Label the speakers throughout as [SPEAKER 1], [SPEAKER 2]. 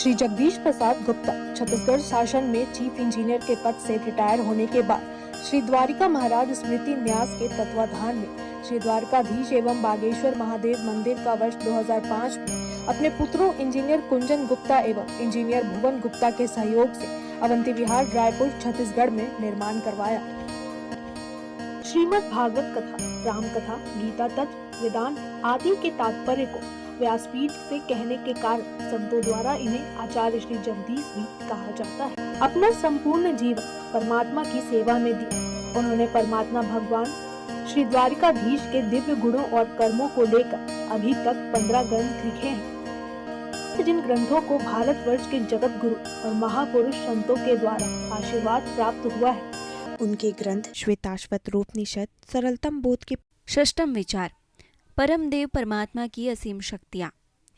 [SPEAKER 1] श्री जगदीश प्रसाद गुप्ता छत्तीसगढ़ शासन में chief engineer के पद से रिटायर होने के बाद श्री द्वारिका महाराज स्मृति न्यास के तत्वाधान में श्री द्वारकाधीश एवं बागेश्वर महादेव मंदिर का वर्ष 2005 में अपने पुत्रों इंजीनियर कुंजन गुप्ता एवं इंजीनियर भुवन गुप्ता के सहयोग से अवंती विहार रायपुर छत्तीसगढ़ में निर्माण करवाया। श्रीमद् भागवत कथा, राम कथा, गीता तत्व, वेदांत आदि के तात्पर्य को व्यासपीठ से कहने के कारण संतों द्वारा इन्हें आचार्य श्री जगदीश भी कहा जाता है। अपना संपूर्ण जीवन परमात्मा की सेवा में दिया। उन्होंने परमात्मा भगवान श्री द्वारिकाधीश के दिव्य गुणों और कर्मों को लेकर अभी तक 15 ग्रंथ लिखे हैं, जिन ग्रंथों को भारतवर्ष के जगत गुरु और महापुरुष संतों के द्वारा आशीर्वाद प्राप्त हुआ है।
[SPEAKER 2] उनके ग्रंथ श्वेताश्वत रूपनिषद, सरलतम बोध के
[SPEAKER 3] षष्टम विचार, परम देव परमात्मा की असीम शक्तियाँ।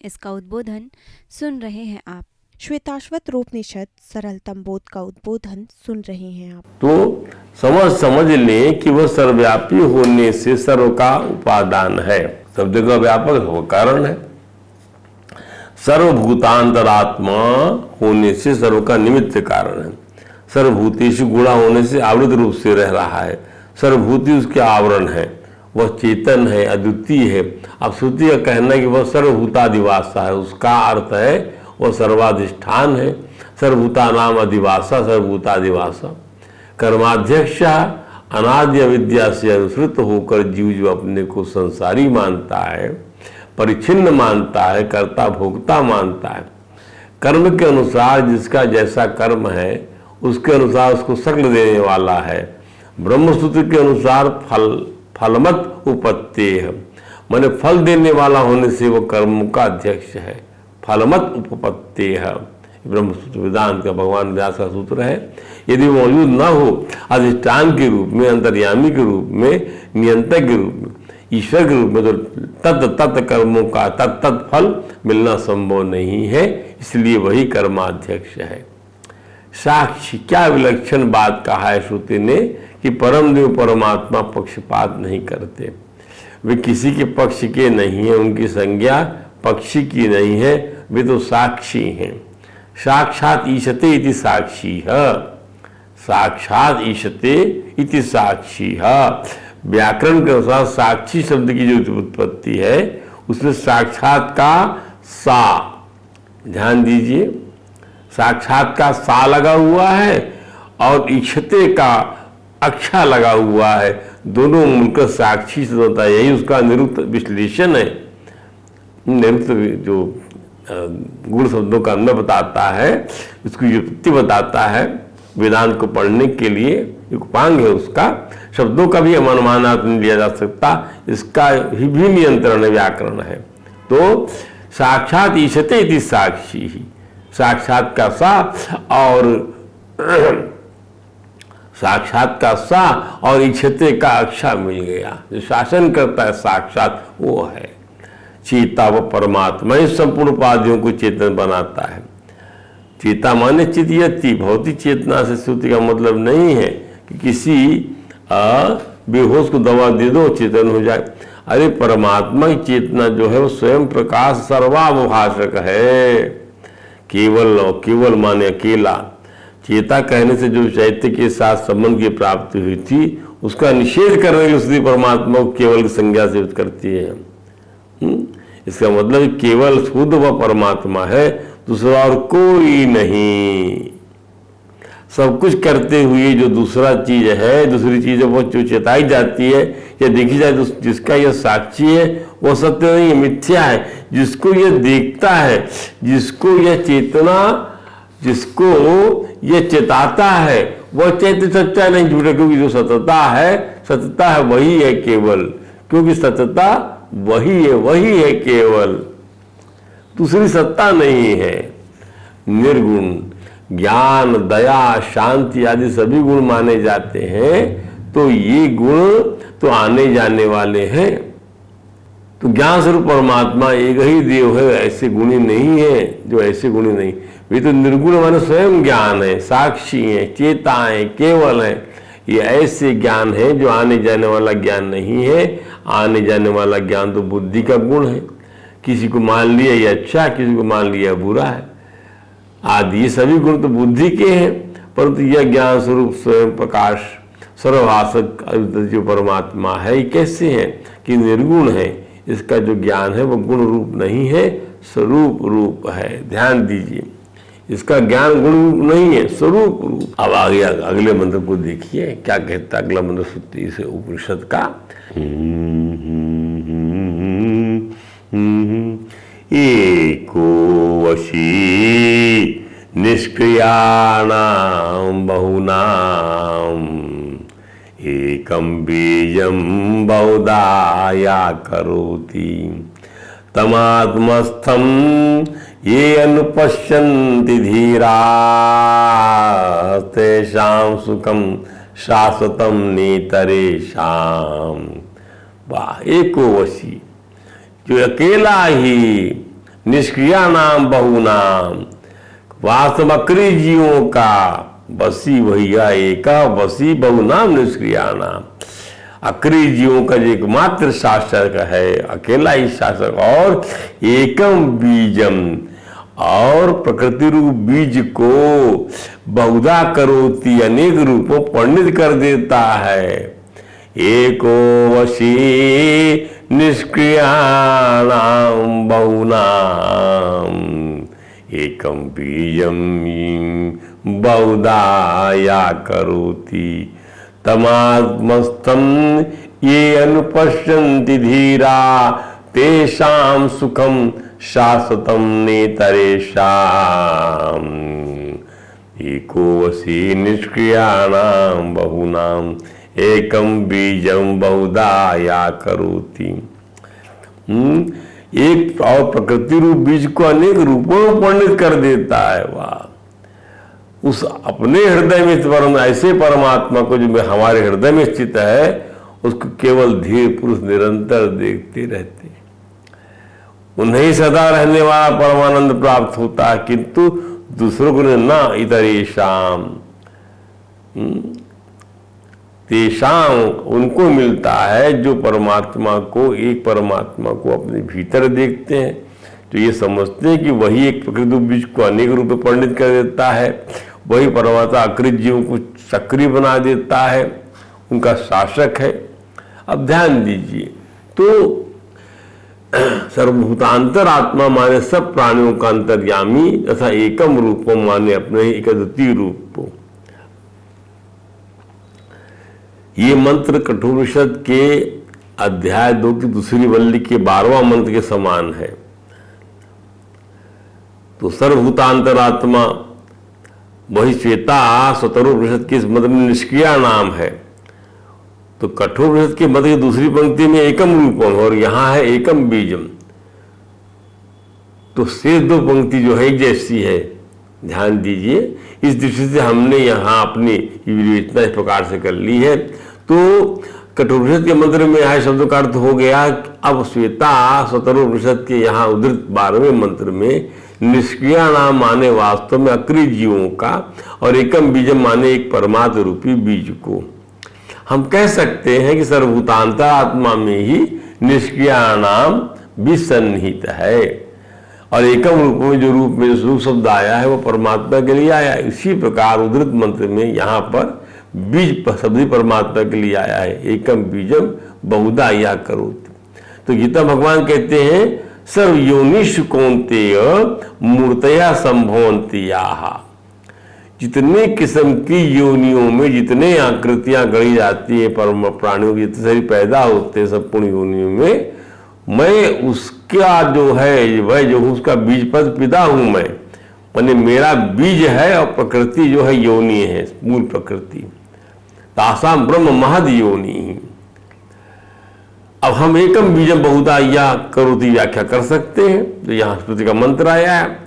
[SPEAKER 3] इसका उद्बोधन सुन रहे हैं आप।
[SPEAKER 2] श्वेताश्वत रूपनिषद, सरलतम बोध का उद्बोधन सुन रहे हैं आप।
[SPEAKER 4] तो समझ लें कि वह सर्वव्यापी होने से सर्व का उपादान है, सब जगह व्यापक वो कारण है। सर्वभूतांतरात्मा होने से सर्व का निमित्त कारण है। सर्वभूतेषु गुणा होने से आवृत रूप से रह रहा है। सर्वभूति उसके आवरण है, वह चेतन है, अद्वितीय है। अब श्रुति का कहना है कि वह सर्वभूताधिवासा है, उसका अर्थ है वह सर्वाधिष्ठान है। सर्वभूता नाम अधिवासा, सर्वभूताधिवासा। कर्माध्यक्ष अनाद्य विद्या से अनुसृत होकर जीव जो अपने को संसारी मानता है, परिच्छिन्न मानता है, कर्ता भोक्ता मानता है, कर्म के अनुसार जिसका जैसा कर्म है उसके अनुसार उसको शक्ल देने वाला है। ब्रह्मसूत्र के अनुसार फलमत उपत्ति है, माने फल देने वाला होने से वो कर्म का अध्यक्ष है। फलमत उपपत्ति है ब्रह्मसूत्र वेदांत का भगवान व्यास का सूत्र है। यदि वो मौजूद न हो अधिष्ठान के रूप में, अंतर्यामी के रूप में, नियंत्रक के रूप में, ईश्वर के रूप में, तो तत् कर्मों का तत् फल मिलना संभव नहीं है। इसलिए वही कर्माध्यक्ष है। साक्षी, क्या विलक्षण बात कहा है श्रुति ने कि परम देव परमात्मा पक्षपात नहीं करते। वे किसी के पक्ष के नहीं है, उनकी संज्ञा पक्षी की नहीं है, वे तो साक्षी हैं। साक्षात ईशते इति साक्षी है, साक्षात ईशते इति साक्षी है। व्याकरण के अनुसार साक्षी शब्द की जो उत्पत्ति है उसमें साक्षात का सा, ध्यान दीजिए, साक्षात का सा लगा हुआ है और ईक्षते का अक्षा लगा हुआ है। दोनों मिलकर साक्षी से होता है। यही उसका निरुक्त विश्लेषण है। निरुक्त जो गुण शब्दों का अन्वय बताता है, उसकी व्युत्पत्ति बताता है। वेदांत को पढ़ने के लिए उपांग है उसका। शब्दों का भी अनुमानात नहीं लिया जा सकता, इसका ही भी नियंत्रण व्याकरण है। तो साक्षात ईशते इति साक्षी ही, साक्षात का सा और साक्षात का सा और इच्छते का अक्षा मिल गया। जो शासन करता है साक्षात वो है। चेता व परमात्मा इस संपूर्ण उपाधियों को चेतन बनाता है। चेता माने चितयति, भौतिक चेतना से श्रुति का मतलब नहीं है कि किसी बेहोश को दवा दे दो चेतन हो जाए। अरे परमात्मा की चेतना जो है वो स्वयं प्रकाश सर्वावभाषक है। केवल माने अकेला। चेता कहने से जो चैत्य के साथ संबंध की प्राप्ति हुई थी उसका निषेध करने के लिए श्रुति परमात्मा को केवल की संज्ञा से करती है। इसका मतलब केवल शुद्ध व परमात्मा है, दूसरा और कोई नहीं। सब कुछ करते हुए जो दूसरा चीज है, दूसरी चीज वो जो चेताई जाती है या देखी जाए, जिसका यह साक्षी है वो सत्य नहीं है, मिथ्या है। जिसको यह देखता है, जिसको यह चेतना, जिसको यह चेताता है वह चैत्य सच्चा नहीं, झूठा। क्योंकि जो सतता है वही है केवल, क्योंकि सतता वही है केवल, दूसरी सत्ता नहीं है। निर्गुण ज्ञान, दया, शांति आदि सभी गुण माने जाते हैं, तो ये गुण तो आने जाने वाले हैं। तो ज्ञान स्वरूप परमात्मा एक ही देव है, ऐसे गुणी नहीं है जो ऐसे गुणी नहीं। वे तो निर्गुण माने स्वयं ज्ञान है, साक्षी है, चेता है, केवल है। ये ऐसे ज्ञान है जो आने जाने वाला ज्ञान नहीं है। आने जाने वाला ज्ञान तो बुद्धि का गुण है। किसी को मान लिया ये अच्छा, किसी को मान लिया बुरा है। आदि, ये सभी गुण तो बुद्धि के हैं, परंतु यह ज्ञान स्वरूप स्वयं प्रकाश सर्वभाषक जो परमात्मा है, ये कैसे है कि निर्गुण है। इसका जो ज्ञान है वो गुण रूप नहीं है, स्वरूप रूप है। ध्यान दीजिए, इसका ज्ञान गुण रूप नहीं है, स्वरूप रूप। अब आगे अगले मंत्र को देखिए क्या कहता है अगला मंत्र सुनते से उपनिषद का। एको वशी निष्क्रियाणां बहुनां एकं बीजं बहुधा करोति तमात्मस्थं ये अनुपश्यन्ति धीरा तेषां सुखं शाश्वतं नेतरेषां। वाह, एको वशी, जो अकेला ही निष्क्रियाणां बहुनाम, वास्तव अक्रिय जीवों का वशी वही एका वशी बहुनाम निष्क्रियाणाम। अक्रिय जीवों का जो एकमात्र शासक है, अकेला ही शासक, और एकम बीजम, और प्रकृति रूप बीज को बहुधा करोति, अनेक रूपों परिणित कर देता है। एको वशी निष्क्रियाणां बहुनाम एकं बीजं बहुधा करोति तमात्मस्थं ये अनुपश्यन्ति धीरा तेषां सुखं शाश्वतं नेतरेषां। एको वशी निष्क्रियाणां बहुनां एकम बीजम बहुधा करोति। एक और प्रकृति रूप बीज को अनेक रूपों में परिणित कर देता है। वाह, उस अपने हृदय में परम ऐसे परमात्मा को जो हमारे हृदय में स्थित है, उसको केवल धीर पुरुष निरंतर देखते रहते हैं। उन्हें सदा रहने वाला परमानंद प्राप्त होता है, किंतु दूसरों को न इतरेषाम, तेषां उनको मिलता है जो परमात्मा को, एक परमात्मा को अपने भीतर देखते हैं, तो ये समझते हैं कि वही एक प्रकृति बीज को अनेक रूप में परिणित कर देता है, वही परमात्मा अकृत जीवों को सक्रिय बना देता है, उनका शासक है। अब ध्यान दीजिए, तो सर्वभूतांतर आत्मा माने सब प्राणियों का अंतर्यामी तथा एकम रूपों माने अपने ही एक अद्वितीय रूप को। ये मंत्र कठोपनिषद के अध्याय 2 की दूसरी वल्ली के 12वां मंत्र के समान है। तो सर्वभूतांतर आत्मा वही श्वेता स्वतरोपनिषद के इस मंत्र में निष्क्रिया नाम है। तो कठोपनिषद के मंत्र की दूसरी पंक्ति में एकम रूपम और यहां है एकम बीजम, तो शेष दो पंक्ति जो है जैसी है। ध्यान दीजिए, इस दृष्टि से हमने यहाँ अपनी विवेचना इस प्रकार से कर ली है। तो कठोपनिषद के मंत्र में यह शब्द का अर्थ हो गया। अब श्वेता स्वतरोपनिषद के यहाँ उद्धृत 12वें मंत्र में निष्क्रिया नाम माने वास्तव में अक्रिय जीवों का, और एकम बीजम माने एक परमात्म रूपी बीज को। हम कह सकते हैं कि सर्वभूतांतर आत्मा में ही निष्क्रिया नाम भी सन्निहित है, और एकम रूप में जो रूप में जो शब्द आया है वो परमात्मा के लिए आया है। इसी प्रकार उद्धृत मंत्र में यहाँ पर बीज शब्द परमात्मा के लिए आया है, एकम बीजम बहुधा करोति। तो गीता भगवान कहते हैं सर्व योनिषु कौन्तेय मूर्तया संभवन्ति याः। जितने किस्म की योनियों में जितने आकृतियां गढ़ी जाती है परम प्राणियों की, जितने सारी पैदा होते हैं सब पुण्य योनियों में, मैं उसका जो है वह जो उसका बीज पद पिता हूं मैं, माने मेरा बीज है और प्रकृति जो है योनि है, मूल प्रकृति। तासाम ब्रह्म महद योनि। अब हम एकम बीजम बहुधा करोति व्याख्या कर सकते हैं, तो यहाँ स्मृति का मंत्र आया है।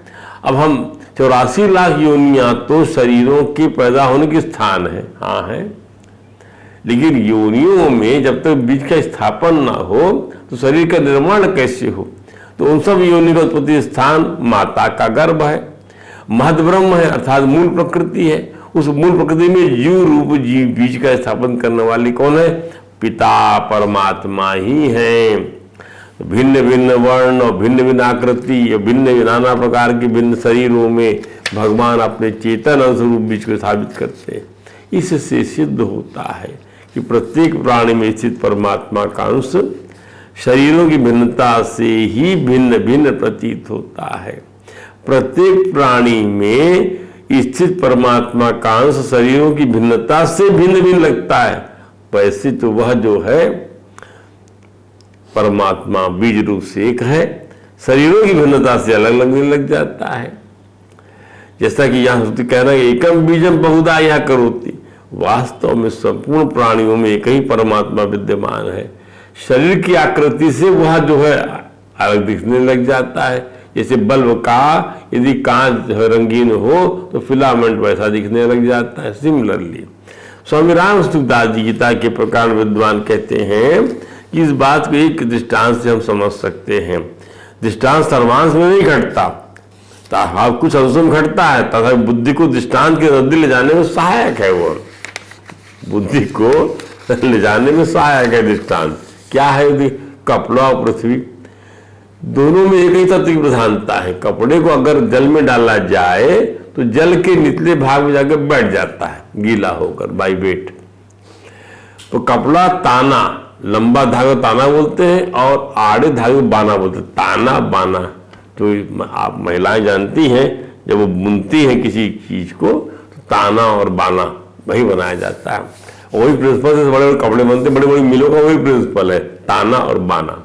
[SPEAKER 4] अब हम 84 लाख योनियां तो शरीरों के पैदा होने के स्थान है, हाँ है, लेकिन योनियों में जब तक बीज का स्थापन ना हो तो शरीर का निर्माण कैसे हो? तो उन सब योनि का उत्पत्ति स्थान माता का गर्भ है, महद ब्रह्म है अर्थात मूल प्रकृति है। उस मूल प्रकृति में जीव रूप जीव बीज का स्थापन करने वाली कौन है? पिता परमात्मा ही है। भिन्न भिन्न वर्ण और भिन्न भिन्न आकृति, भिन्न नाना प्रकार के भिन्न शरीरों में भगवान अपने चेतन स्वरूप बीज को साबित करते हैं। इससे सिद्ध होता है कि प्रत्येक प्राणी में स्थित परमात्मा का अंश शरीरों की भिन्नता से ही भिन्न भिन्न प्रतीत होता है। प्रत्येक प्राणी में स्थित परमात्मा का अंश शरीरों की भिन्नता से भिन्न भिन्न लगता है। वैसे तो वह जो है परमात्मा बीज रूप से एक है, शरीरों की भिन्नता से अलग लगने लग जाता है। जैसा कि यहाँ कह रहा है एकम बीजम बहुधा यह करोति, वास्तव में संपूर्ण प्राणियों में एक ही परमात्मा विद्यमान है। शरीर की आकृति से वह जो है अलग दिखने लग जाता है। जैसे बल्ब का यदि कांच रंगीन हो तो फिलामेंट वैसा दिखने लग जाता है। सिमिलरली स्वामी राम सुखदास जी गीता के प्रकार विद्वान कहते हैं कि इस बात को एक दृष्टांत से हम समझ सकते हैं। दृष्टांत सर्वांश में नहीं घटता, कुछ अंशों में घटता है, तथा बुद्धि को दृष्टांत के नजदीक ले जाने में सहायक है। वो बुद्धि को ले जाने में सहायक है दृष्टांत। क्या है यदि कपड़ा और पृथ्वी दोनों में एक ही तत्व की प्रधानता है। कपड़े को अगर जल में डाला जाए तो जल के निचले भाग में जाकर बैठ जाता है गीला होकर बाई वेट। तो कपड़ा ताना, लंबा धागा ताना बोलते हैं और आड़े धागे बाना बोलते हैं। ताना बाना तो आप महिलाएं जानती हैं, जब वो बुनती हैं किसी चीज को तो ताना और बाना वही बनाया जाता है। वही प्रिंसिपल से बड़े बड़े कपड़े बनते, बड़ी बड़ी मिलों का वही प्रिंसिपल है, ताना और बाना।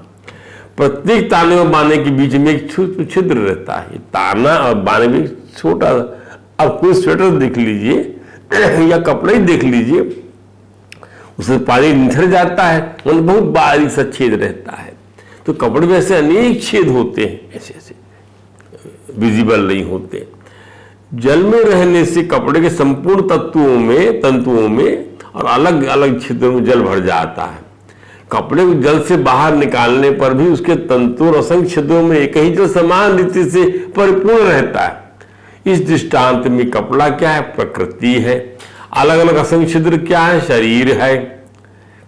[SPEAKER 4] प्रत्येक ताने और बाने के बीच में एक छिद्र रहता है। ताना और बाने में छोटा, अब कोई स्वेटर देख लीजिए या कपड़ा ही देख लीजिए, उससे पानी निथर जाता है, मतलब बहुत बारीक सा छेद रहता है। तो कपड़े में ऐसे अनेक छेद होते हैं, ऐसे ऐसे विजिबल नहीं होते। जल में रहने से कपड़े के संपूर्ण तंतुओं में और अलग अलग छिद्रों में जल भर जाता है। कपड़े को जल से बाहर निकालने पर भी उसके तंतु और असंख्य छिद्रों में एक ही जल समान रीति से परिपूर्ण रहता है। इस दृष्टांत में कपड़ा क्या है? प्रकृति है। अलग अलग असंख्य छिद्र क्या है? शरीर है।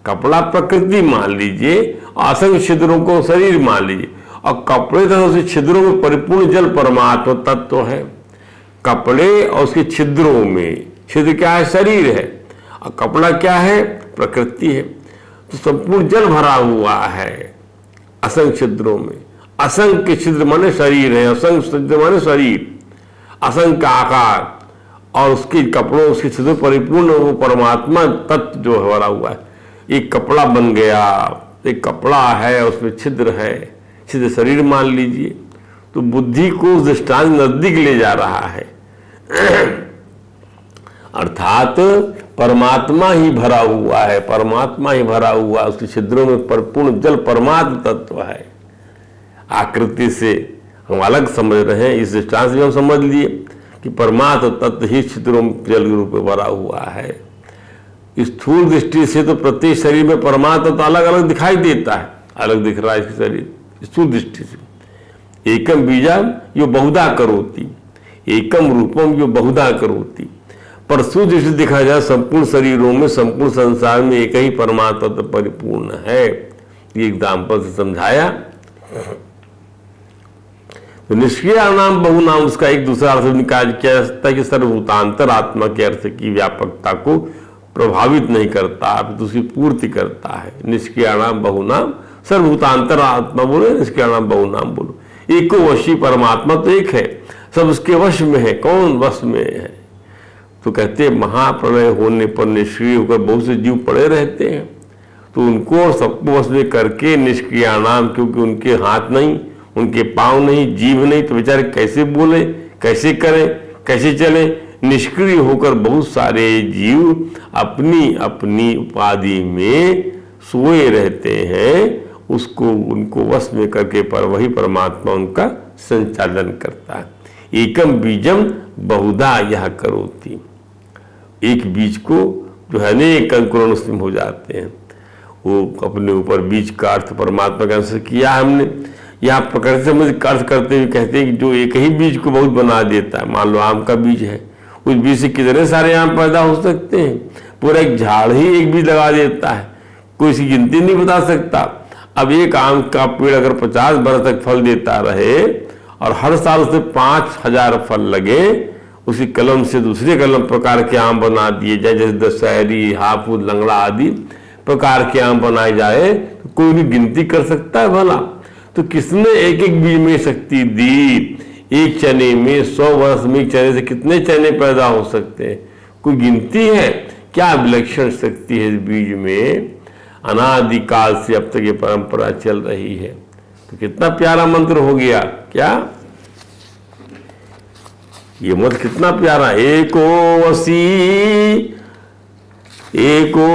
[SPEAKER 4] कपड़ा प्रकृति मान लीजिए और असंख्य छिद्रों को शरीर मान लीजिए, और कपड़े तथा उसके छिद्रों में परिपूर्ण जल परमात्मा तत्व है। कपड़े और उसके छिद्रों में, छिद्र क्या है? शरीर है, और कपड़ा क्या है? प्रकृति है। तो संपूर्ण जल भरा हुआ है असंख्य छिद्रों में। असंख्य छिद्र माने शरीर है, असंख्य छिद्र माने शरीर, असंख्य आकार, और उसके कपड़ों उसके छिद्र परिपूर्ण वो परमात्मा तत्व जो भरा हुआ है। एक कपड़ा बन गया, एक कपड़ा है उसमें छिद्र है, छिद्र शरीर मान लीजिए। तो बुद्धि को दृष्टांत नजदीक ले जा रहा है, अर्थात परमात्मा ही भरा हुआ है, परमात्मा ही भरा हुआ, उसके छिद्रों में परिपूर्ण जल परमात्मा तत्व है। आकृति से हम अलग समझ रहे हैं, इस दृष्टांत से हम समझ लिए कि परमात्मा तत्व ही छिद्रों में जल के रूप में भरा हुआ है। स्थूल दृष्टि से तो प्रत्येक शरीर में परमात्मा तो अलग अलग दिखाई देता है, अलग दिख रहा है इसका शरीर स्थूल दृष्टि से। एकम बीजम यो बहुधा करोति, एकम रूपम यो बहुधा करोति। पर सुदृष्टि दिखा जाए संपूर्ण शरीरों में, संपूर्ण संसार में एक ही परमात्मा तो परिपूर्ण है। ये एग्जाम्पल से समझाया। तो निष्क्रिय नाम बहु नाम, उसका एक दूसरा अर्थ निकाल किया जा सकता है कि सर्वभूतांतर आत्मा के अर्थ की व्यापकता को प्रभावित नहीं करता, अपितु उसकी पूर्ति करता है। निष्क्रिय नाम बहु नाम, सर्वभूतांतर आत्मा बोलो, निष्क्रिय नाम बहु नाम बोलो। एको वशी परमात्मा तो एक है, सब उसके वश में है। कौन वश में है? तो कहते हैं महाप्रलय होने पर निष्क्रिय होकर बहुत से जीव पड़े रहते हैं, तो उनको सबको वश में करके निष्क्रिय नाम, क्योंकि उनके हाथ नहीं, उनके पांव नहीं, जीभ नहीं, तो बेचारे कैसे बोले, कैसे करें, कैसे चले? निष्क्रिय होकर बहुत सारे जीव अपनी अपनी उपाधि में सोए रहते हैं, उसको उनको वश में करके पर वही परमात्मा उनका संचालन करता है। एकम बीजम बहुधा यह करोति, एक बीज को जो है अनेक अंकुरण उसमें हो जाते हैं। वो अपने ऊपर बीज का अर्थ परमात्मा का अंश किया हमने। यहाँ प्रकृति से मुझे अर्थ करते हुए कहते हैं कि जो एक ही बीज को बहुत बना देता है। मान लो आम का बीज है, उस बीज से कितने सारे आम पैदा हो सकते हैं। पूरा एक झाड़ ही एक बीज लगा देता है, कोई इसकी गिनती नहीं बता सकता। अब एक आम का पेड़ अगर 50 वर्ष तक फल देता रहे और हर साल उससे 5000 फल लगे, उसी कलम से दूसरे कलम प्रकार के आम बना दिए जाए, जैसे दशहरी, हापुस, लंगड़ा आदि प्रकार के आम बनाए जाए, तो कोई भी गिनती कर सकता है भला? तो किसने एक एक बीज में शक्ति दी? एक चने में 100 वर्ष में एक चने से कितने चने पैदा हो सकते हैं? कोई गिनती है? क्या विलक्षण शक्ति है इस बीज में। अनादिकाल से अब तक ये परंपरा चल रही है। तो कितना प्यारा मंत्र हो गया। क्या ये मंत्र कितना प्यारा। एको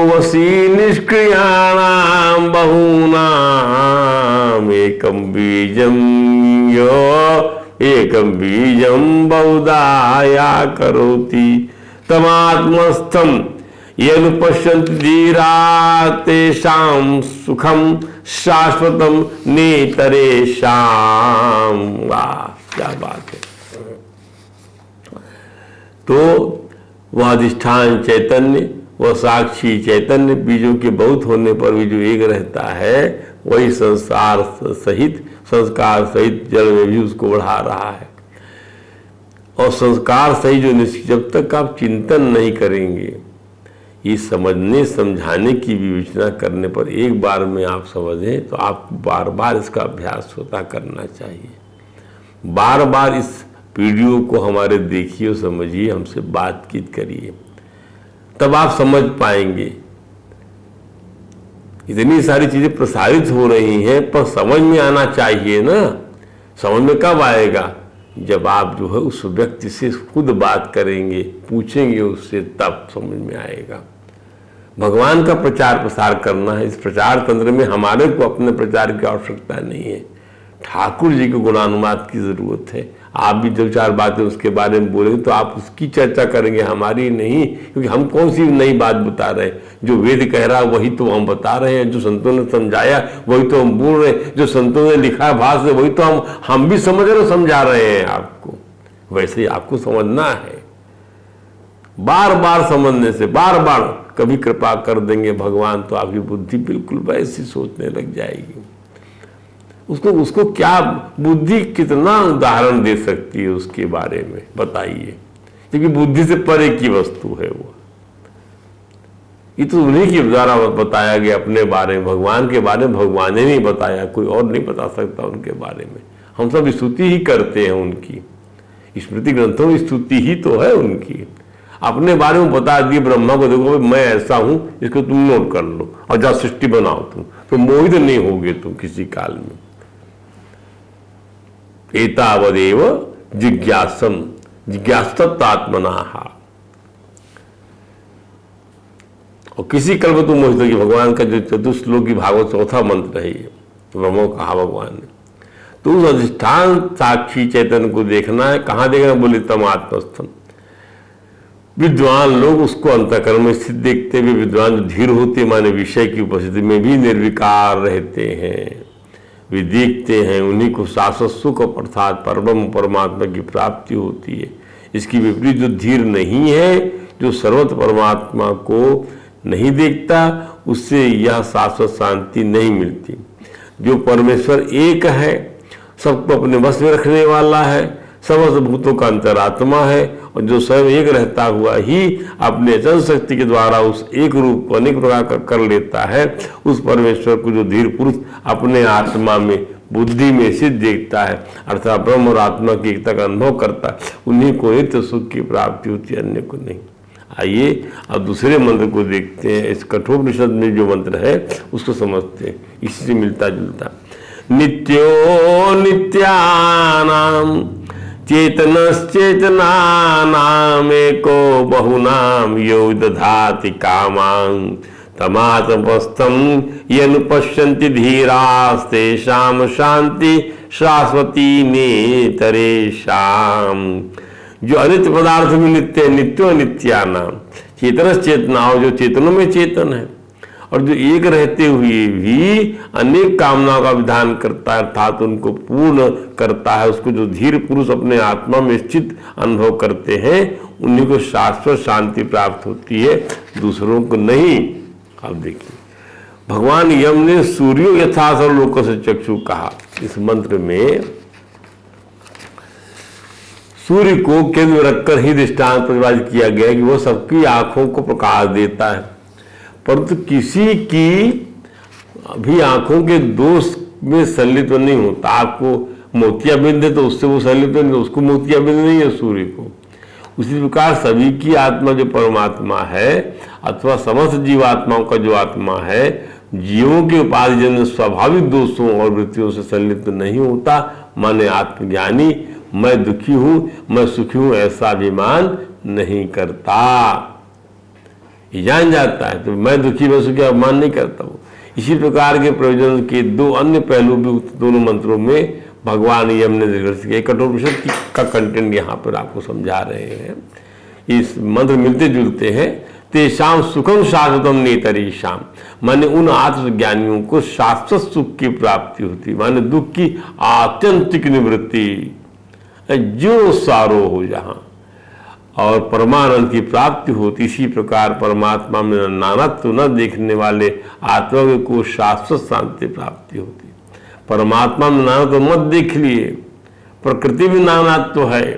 [SPEAKER 4] वसी निष्क्रियाणाम बहूनाम एकम बीजम बहुधाया करोति तमात्मस्थम यनुपश्यन्ति धीरा तेषां सुखम शाश्वतम नेतरेषां। वाह, क्या बात है। तो वह अधिष्ठान चैतन्य, वह साक्षी चैतन्य बीजों के बहुत होने पर भी जो एक रहता है, वही संसार सहित, संस्कार सहित जल में भी उसको बढ़ा रहा है। और संस्कार सहित जो जब तक आप चिंतन नहीं करेंगे, ये समझने समझाने की विवेचना करने पर एक बार में आप समझें, तो आपको बार बार इसका अभ्यास होता करना चाहिए। बार बार इस वीडियो को हमारे देखिए और समझिए, हमसे बातचीत करिए, तब आप समझ पाएंगे। इतनी सारी चीजें प्रसारित हो रही हैं, पर समझ में आना चाहिए ना। समझ में कब आएगा? जब आप जो है उस व्यक्ति से खुद बात करेंगे, पूछेंगे उससे, तब समझ में आएगा। भगवान का प्रचार प्रसार करना है। इस प्रचार तंत्र में हमारे को अपने प्रचार की आवश्यकता नहीं है, ठाकुर जी को गुणानुवाद की जरूरत है। आप भी दो चार बातें उसके बारे में बोलेंगे तो आप उसकी चर्चा करेंगे, हमारी नहीं। क्योंकि हम कौन सी नई बात बता रहे हैं? जो वेद कह रहा है वही तो हम बता रहे हैं, जो संतों ने समझाया वही तो हम बोल रहे हैं, जो संतों ने लिखा भाष्य वही तो हम भी समझ रहे, समझा रहे हैं आपको। वैसे ही आपको समझना है। बार बार समझने से, बार बार कभी कृपा कर देंगे भगवान, तो आपकी बुद्धि बिल्कुल वैसी सोचने लग जाएगी। उसको क्या बुद्धि कितना उदाहरण दे सकती है उसके बारे में बताइए, क्योंकि बुद्धि से परे की वस्तु है वो। ये तो उन्हीं के द्वारा बताया गया अपने बारे में। भगवान के बारे में भगवान ने नहीं बताया, कोई और नहीं बता सकता उनके बारे में। हम सब स्तुति ही करते हैं उनकी, स्मृति ग्रंथों में स्तुति ही तो है उनकी। अपने बारे में बता दिए ब्रह्मा को, देखो मैं ऐसा हूं, इसको तुम नोट कर लो और जहाँ सृष्टि बनाओ तुम, तो मोहित नहीं होगे तुम किसी काल में। एतावदेव जिज्ञासत्वात्मनाः। और किसी कल में तुम मोहित होगी। भगवान का जो चतुश्लोकी भागवत चौथा मंत्र है ये, ब्रह्मो कहा भगवान ने। तो उस अधिष्ठान साक्षी चैतन्य को देखना है। कहाँ देखना? बोले तमात्मस्थम। विद्वान लोग उसको अंतःकरण में स्थित देखते हुए, विद्वान जो धीर होते माने विषय की उपस्थिति में भी निर्विकार रहते हैं, वे देखते हैं, उन्हीं को शाश्वत सुख अर्थात परम परमात्मा की प्राप्ति होती है। इसकी विपरीत जो धीर नहीं है, जो सर्वत्र परमात्मा को नहीं देखता, उससे यह शाश्वत शांति नहीं मिलती। जो परमेश्वर एक है, सबको अपने वश में रखने वाला है, समस्त भूतों का अंतरात्मा है, और जो स्वयं एक रहता हुआ ही अपने अचल शक्ति के द्वारा उस एक रूप को अनेक प्रकार कर लेता है, उस परमेश्वर को जो धीर पुरुष अपने आत्मा में बुद्धि में सिद्ध देखता है, अर्थात ब्रह्म और आत्मा की एकता का अनुभव करता है, उन्हीं को नित्य सुख की प्राप्ति होती है, अन्य को नहीं। आइए अब दूसरे मंत्र को देखते हैं। इस कठोपनिषद में जो मंत्र है उसको समझते हैं, इसी से मिलता जुलता। नित्यो नित्यानाम चेतनश्चेतनानामेको बहुनाम यो दधाति कामां तमात्मस्थं यनुपश्यन्ति धीरास्तेषां शांति शाश्वती नेतरेषां। जो अनित्य पदार्थ में नित्य, नित्यो नित्यानाम, चेतनश्चेतना, जो चेतनों में चेतन है और जो एक रहते हुए भी अनेक कामनाओं का विधान करता है, अर्थात उनको पूर्ण करता है, उसको जो धीर पुरुष अपने आत्मा में स्थित अनुभव करते हैं, उन्हीं को शाश्वत शांति प्राप्त होती है, दूसरों को नहीं। अब देखिए भगवान यम ने सूर्यो यथा सर्वलोक से चक्षु कहा। इस मंत्र में सूर्य को केंद्र में रखकर ही दृष्टांत प्रतिपादित किया गया कि वह सबकी आंखों को प्रकाश देता है, परंतु किसी की भी आंखों के दोष में संलिप्त नहीं होता। आपको मोतियाबिंद है तो उससे वो संलिप्त नहीं, उसको मोतियाबिंद नहीं है सूर्य को। उसी प्रकार सभी की आत्मा जो परमात्मा है अथवा समस्त जीवात्माओं का जो आत्मा है, जीवों के उपाधिजन्य स्वाभाविक दोषों और वृत्तियों से संलिप्त नहीं होता। माने आत्मज्ञानी मैं दुखी हूं, मैं सुखी हूं ऐसा अभिमान नहीं करता। ये जान जाता है तो मैं दुखी मैं सुखी अभिमान नहीं करता हूं। इसी प्रकार के प्रयोजन के दो अन्य पहलू भी दोनों मंत्रों में भगवान यम ने निर्देशित किया। कठोपनिषद का कंटेंट यहाँ पर आपको समझा रहे हैं। इस मंत्र मिलते जुलते हैं। तेषाम सुखम शाश्वतम नेतरीशाम, माने उन आत्मज्ञानियों को शाश्वत सुख की प्राप्ति होती, माने दुख की आत्यंतिक निवृत्ति, जो सारो हो जहां, और परमानंद की प्राप्ति होती। इसी प्रकार परमात्मा में नानात्व न देखने वाले आत्मा को शाश्वत शांति प्राप्ति होती। परमात्मा में नानात्व मत देख लिए, प्रकृति में नानात्व है।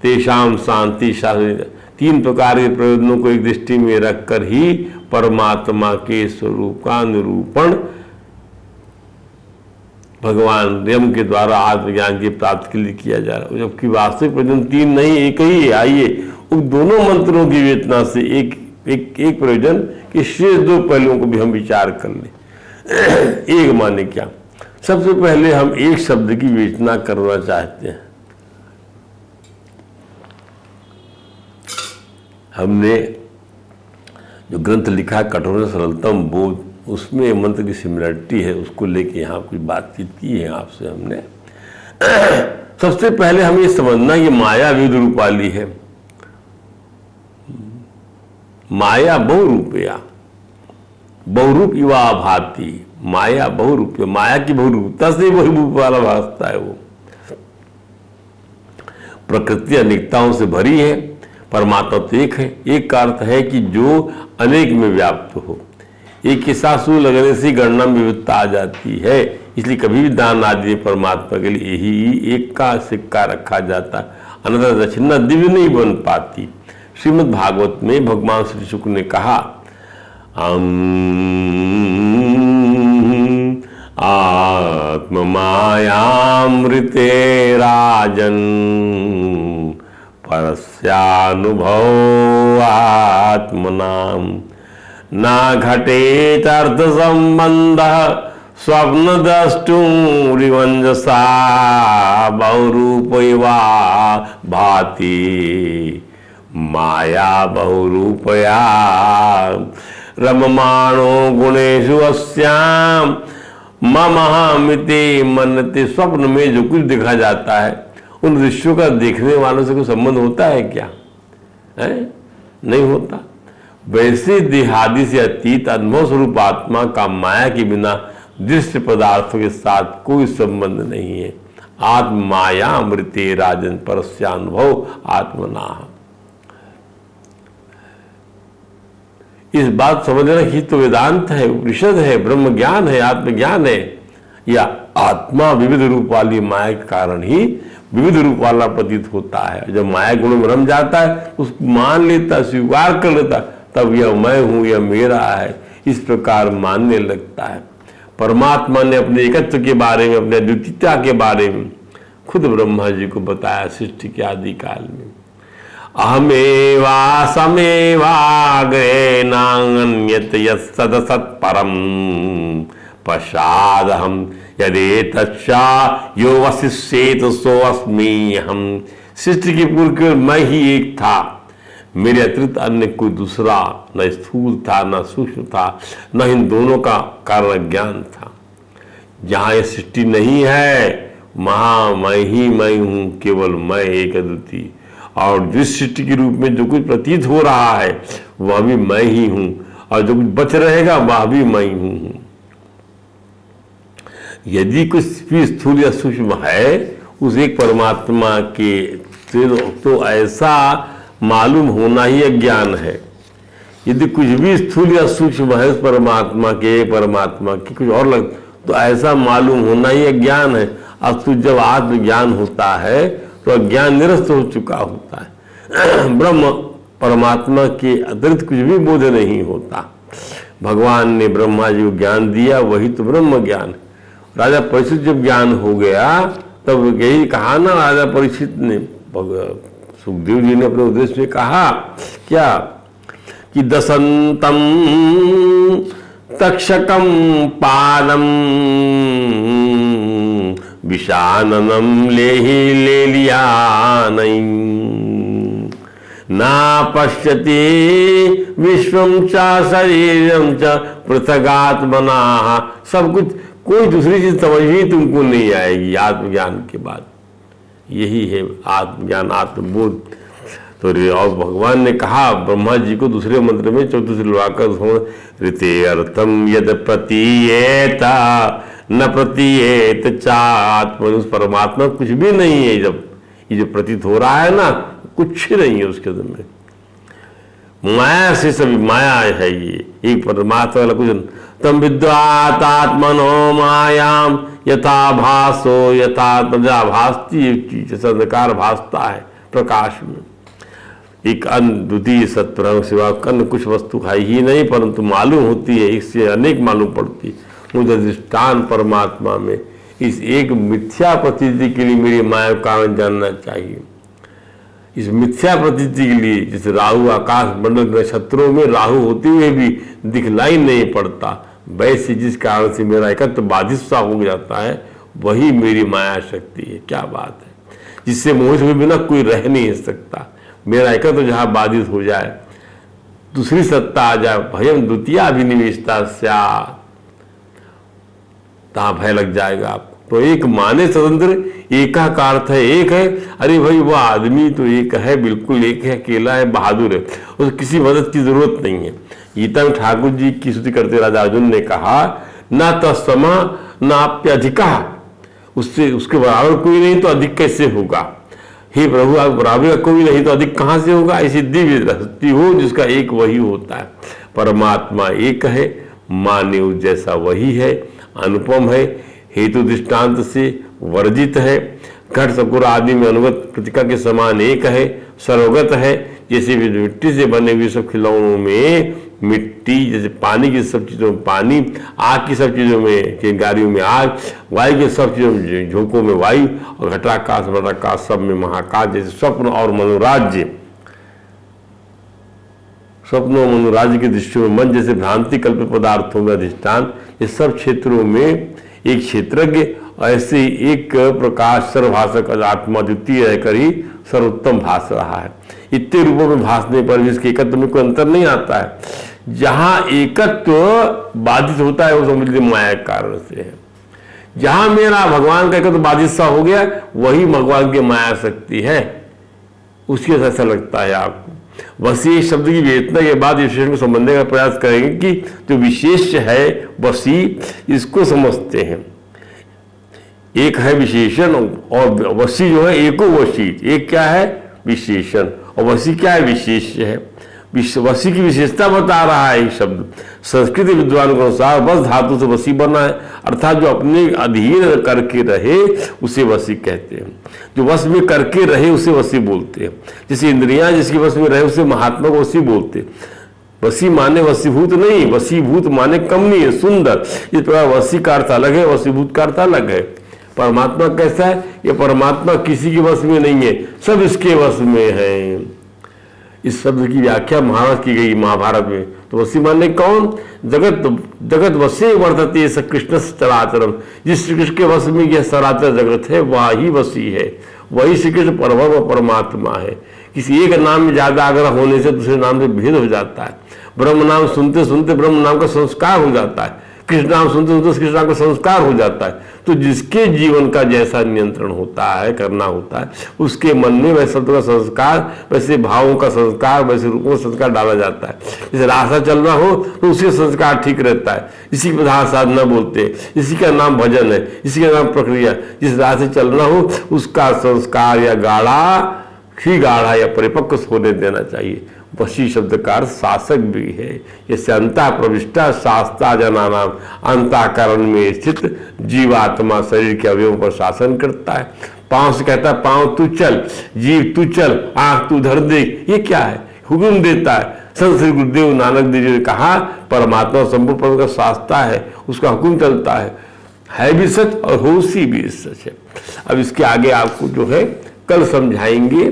[SPEAKER 4] तेषाम शांति शाश्वत, तीन प्रकार के प्रयोजनों को एक दृष्टि में रखकर ही परमात्मा के स्वरूप का निरूपण भगवान यम के द्वारा आत्मज्ञान की प्राप्ति के लिए किया जा रहा है, जबकि वास्तविक प्रयोजन तीन नहीं एक ही है। आइए उन दोनों मंत्रों की विवेचना से एक प्रयोजन के शेष दो पहलुओं को भी हम विचार कर लें। एक माने क्या, सबसे पहले हम एक शब्द की विवेचना करना चाहते हैं। हमने जो ग्रंथ लिखा है कठोर सरलतम बोध, उसमें मंत्र की सिमिलरिटी है, उसको लेके यहाँ कुछ बातचीत की है आपसे हमने। सबसे पहले हमें ये समझना कि माया विविध रूप वाली है। माया बहुरूपया, बहुरूप युवा भाती, माया बहुरूप, माया की बहुरूपता से बहुरूप वाला भासता है। वो प्रकृति अनेकताओं से भरी है, परमात्मा तो एक है। एक का अर्थ है कि जो अनेक में व्याप्त हो। एक के साथ सूर्य लगने से गणना में विविधता आ जाती है, इसलिए कभी भी दान आदि परमात्मा के लिए यही एक का सिक्का रखा जाता, अन्यथा दक्षिणा दिव्य नहीं बन पाती। श्रीमद् भागवत में भगवान श्री शुक्र ने कहा, आत्म मायामृते राजन परस्यानुभव आत्मनाम ना घटेत अर्थ संबंध स्वप्न द्रष्टुरिवंजसा बहुरूपया भाति माया बहुरूपया रममाणो गुणेषु अस्याम ममहमिति मनते। स्वप्न में जो कुछ देखा जाता है उन दृश्यों का देखने वालों से कोई संबंध होता है क्या? है? नहीं होता। वैसे देहादि से अतीत अनुभव स्वरूप आत्मा का माया के बिना दृश्य पदार्थों के साथ कोई संबंध नहीं है। आत्म माया अमृते राजन परस्यानुभव आत्मना। इस बात समझना ही तो वेदांत है, उपनिषद है, ब्रह्म ज्ञान है, आत्मज्ञान है। या आत्मा विविध रूप वाली माया के कारण ही विविध रूप वाला प्रतीत होता है। जब माया गुण में रम जाता है उसको मान लेता, स्वीकार कर लेता, तब यह मैं हूं, यह मेरा है, इस प्रकार मानने लगता है। परमात्मा ने अपने एकत्व के बारे में, अपने अद्वितीयता के बारे में खुद ब्रह्मा जी को बताया सृष्टि के आदि काल में। अहमेवा समेवाग्रे नान्यत यत्सदसत् परम पश्चादहम यदि तच्छा यो वशिष्येत सो अस्मि हम। सृष्टि के पूर्व केवल मैं ही एक था, मेरे अतिरिक्त अन्य कोई दूसरा न स्थूल था न सूक्ष्म था, न इन दोनों का कारण ज्ञान था। जहाँ यह सृष्टि नहीं है वहाँ मैं ही मैं हूँ, केवल मैं एक अद्वितीय। और जिस सृष्टि के रूप में जो कुछ प्रतीत हो रहा है वह भी मैं ही हूँ, और जो कुछ बच रहेगा वह भी मैं ही हूँ। यदि कुछ भी स्थूल या सूक्ष्म है उस एक परमात्मा के तो ऐसा मालूम होना ही अज्ञान है। यदि कुछ भी स्थूल या सूक्ष्म है उस परमात्मा के, परमात्मा की कुछ और लग, तो ऐसा मालूम होना ही अज्ञान है। अब तो जब आत्मज्ञान होता है तो अज्ञान निरस्त हो चुका होता है। ब्रह्म परमात्मा के अतिरिक्त कुछ भी बोध नहीं होता। भगवान ने ब्रह्मा जी को ज्ञान दिया, वही तो ब्रह्म ज्ञान। राजा परीक्षित जब ज्ञान हो गया तब यही कहा ना, राजा परीक्षित ने, सुखदेव जी ने अपने उद्देश्य में कहा क्या कि दसंतम तक्षकम पालम विषाननम ले लिया नहीं ना पश्यति विश्वम च शरीरम च पृथगात्मना। सब कुछ, कोई दूसरी चीज समझ ही तुमको नहीं आएगी आत्मज्ञान के बाद। यही है आत्मज्ञान, आत्मबोध। तो और भगवान ने कहा ब्रह्मा जी को दूसरे मंत्र में चौथी से लुआकर, ऋते अर्थम यद प्रतीयेत न प्रतीयेत चात्म। उस परमात्मा कुछ भी नहीं है। जब ये जो प्रतीत हो रहा है ना, कुछ नहीं है उसके अंदर में, माया से सभी माया है। ये एक परमात्मा वाला कुछ। तम विद्वात आत्मनो मायाम यथा भासो यथा प्रजा भासती, एक चीज जैसा अंधकार भासता है प्रकाश में। एक अद्वितीय सत्य सिवा अन्य कुछ वस्तु है ही नहीं, परंतु मालूम होती है, इससे अनेक मालूम पड़ती है। मुझे अधिष्ठान परमात्मा में इस एक मिथ्या प्रतीति के लिए मेरी माया का कारण जानना चाहिए। इस मिथ्या प्रतीति के लिए, जैसे राहु आकाश मंडल नक्षत्रों में राहु होते हुए भी दिखलाई नहीं पड़ता, वैसे जिस कारण से मेरा एकत्व बाधित सा हो जाता है, वही मेरी माया शक्ति है। क्या बात है, जिससे मोहित हुए बिना कोई रह नहीं सकता। मेरा एकत्व जहाँ बाधित हो जाए, दूसरी सत्ता आ जाए, भयम द्वितीय अभिनिवेशता स्यात्, तहाँ भय लग जाएगा आपको। तो एक माने स्वतंत्र, एका का अर्थ है एक है। अरे भाई वो आदमी तो एक है, बिल्कुल एक है, अकेला है, बहादुर है, उसको किसी मदद की जरूरत नहीं है। गीता में ठाकुर जी की स्तुति करते राजा अर्जुन ने कहा, न तत्समा न अप्यधिका, उससे उसके बराबर कोई नहीं तो अधिक कैसे होगा। हे प्रभु, आप बराबर कोई नहीं तो अधिक कहाँ से होगा। ऐसी दिव्य हस्ती हो जिसका एक वही होता है। परमात्मा एक है, माने उस जैसा वही है, अनुपम है, हेतु दृष्टांत से वर्जित है, घट सकुर आदि में अनुगत प्रतिका के समान एक है, सर्वगत है। जैसे मिट्टी से बने हुए सब खिलौनों में मिट्टी, जैसे पानी की सब चीज़ों में पानी, आग की सब चीज़ों में, चिंगारियों में आग, वायु की सब चीज़ों में, झोंकों में वायु, और घटाकाश मटाकाश सब में महाकाश। जैसे स्वप्न और मनोराज्य, स्वप्न और मनोराज्य की दृष्टियों में मन, जैसे भ्रांति कल्पित पदार्थों में अधिष्ठान, ये सब क्षेत्रों में एक क्षेत्रज्ञ, ऐसे एक प्रकाश सर्वभाषक आत्मा द्वितीय रहकर ही सर्वोत्तम भास रहा है। इतने रूपों में भासने पर भी इसके एकत्व में कोई अंतर नहीं आता है। जहां एकत्व बाधित होता है वो समझ लीजिए माया के कारण से है। जहां मेरा भगवान का एकत्व बाधित सा हो गया, वही भगवान की माया शक्ति है। उसके ऐसा लगता है आपको। वसी शब्द की वेदना के बाद विशेष को समझने का प्रयास करेंगे कि जो विशेष है वसी, इसको समझते हैं। एक है विशेषण और वसी जो है एको वसी। एक क्या है विशेषण और वसी क्या है विशेष है। वसी की विशेषता बता रहा है ये शब्द। संस्कृत विद्वान के अनुसार वस धातु से वसी बना है, अर्थात जो अपने अधीन करके रहे उसे वसी कहते हैं। जो वश में करके रहे उसे वसी बोलते हैं। जैसे इंद्रियां जिसके वश में रहे उसे महात्मा को वसी बोलते हैं। वसी माने वसीभूत नहीं, वसीभूत माने कमनीय है, सुंदर। इस प्रकार वसी का अर्थ अलग है, वसीभूत का अर्थ अलग है। परमात्मा कैसा है? ये परमात्मा किसी के वश में नहीं है, सब इसके वश में है। इस शब्द की व्याख्या महाभारत की गई महाभारत में। तो वसी माने कौन? जगत वसे वर्तते स कृष्ण चराचरम। जिस श्री कृष्ण के वश में यह सराचर जगत है वही वसी है, वही श्री कृष्ण परम परमात्मा है। किसी एक नाम में ज्यादा आग्रह होने से दूसरे नाम से भेद हो जाता है। ब्रह्म नाम सुनते सुनते ब्रह्म नाम का संस्कार हो जाता है, कृष्ण नाम सुनते सुनते कृष्ण नाम का संस्कार हो जाता है। तो जिसके जीवन का जैसा नियंत्रण होता है, करना होता है, उसके मन में वैसे शब्द का संस्कार, वैसे भावों का संस्कार, वैसे रूपों का संस्कार डाला जाता है। जैसे रास्ता चलना हो तो उसके संस्कार ठीक रहता है। इसी प्रधान साधना बोलते, इसी का नाम भजन है, इसी का नाम प्रक्रिया। जिस रास्ते चलना हो उसका संस्कार या गाढ़ा ही गाढ़ा या परिपक्व होने देना चाहिए। वशी शब्द का अर्थ शासक भी है। जैसे अंतः प्रविष्टा शास्ता जनानाम, अंतःकरण में स्थित जीवात्मा शरीर के अवयवों पर शासन करता है। पांव से कहता है पांव तू चल, जीव तू चल, आंख तू धर देख, ये क्या है? हुक्म देता है। संत श्री गुरुदेव नानक देव जी ने कहा परमात्मा संपूर्ण पद का शास्ता है, उसका हुक्म चलता है भी सच और होशी भी सच है। अब इसके आगे आपको जो है कल समझाएंगे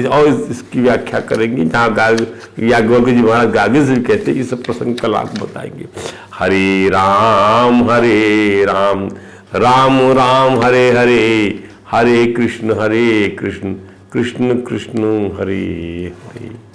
[SPEAKER 4] और इसकी व्याख्या करेंगे, जहाँ याज्ञवल्क्य जी महाराज आगे से भी कहते हैं, ये सब प्रसंग कल आपको बताएंगे। हरे राम राम राम हरे हरे, हरे कृष्ण कृष्ण कृष्ण हरे हरे।